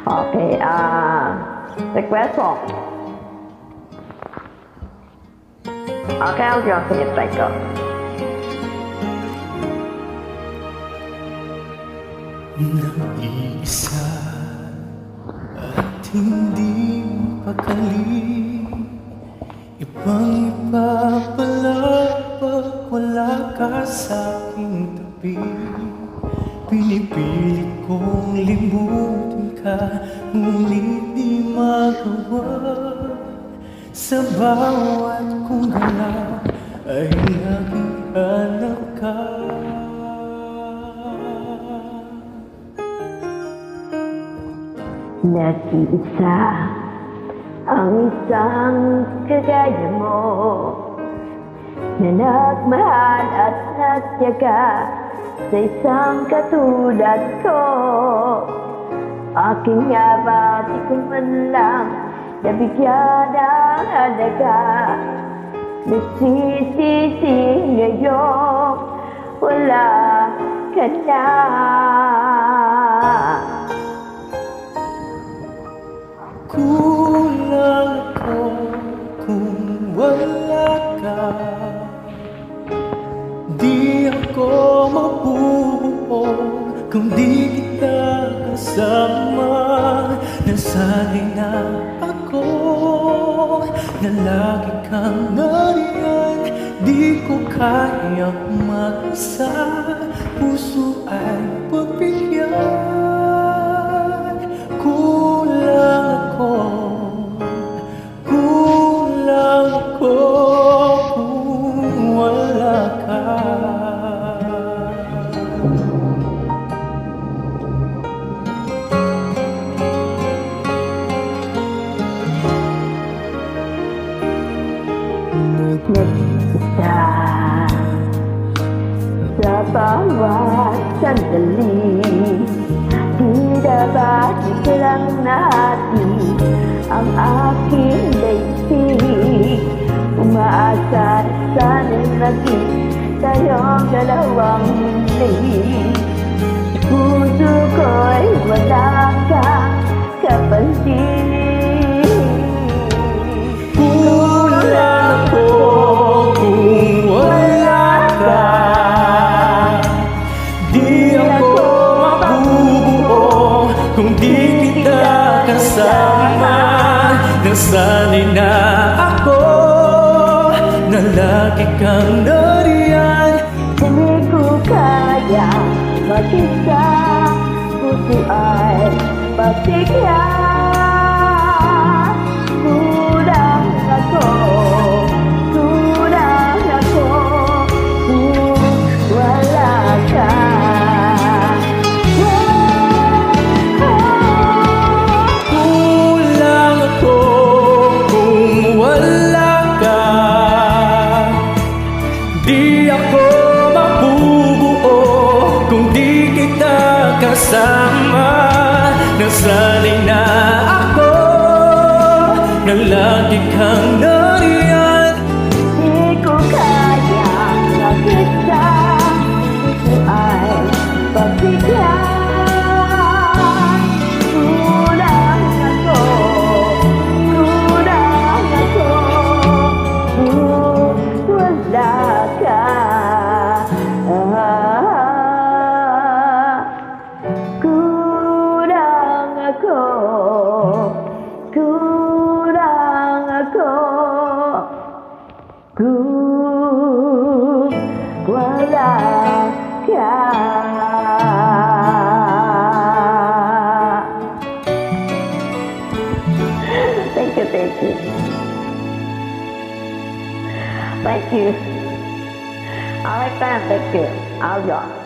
Okay, request song. Okay, I'll just sing it like that. Nag-iisa at hindi pakali, ibang iba pala pag wala ka sa'king tabi. Pinipilit kong limutin ka, ngunit di magawa. Sa bawat kong galaw ay naghihanap ka. Nag-iisa ang isang kagaya mo, na nagmahal at nagtiyaga sa isang katulad ko. Aking nga ba di ko man lang nabigyan ng halaga? Nagsisisi ngayon wala ka na. Kulang ako kung wala ka, di ako mabubuo kung di kita kasama. Nasanay na ako na lagi kang nariyan, di ko kayang mag-isa, puso ay pagbigyan. Kulang ako kung wala ka. Nag-isa sa bawat sandali, di dapat lang natin ang aking daigdig. Umaasa sana'y maging tayong dalawang lihim. Puso ko'y wala kang kapansin. Kulang ako kung wala ka, di ako mabubuo kung di kita kasama. Nasanay na ako na lagi kang nariyan, Hindi ko kaya mag-isa, puso ay pagbigyan. Kulang ako kung wala ka. kulang ako kung wala ka, di ako mabubuo kung di kita kasama. Nasanay na ako na lagi kang nariyan, Di ko kaya mag-isa, puso ay pagbigyan. Kulang ako kung wala ka. Kulang ako kung wala ka. Thank you. Thank you. All right, thank you. I'll go.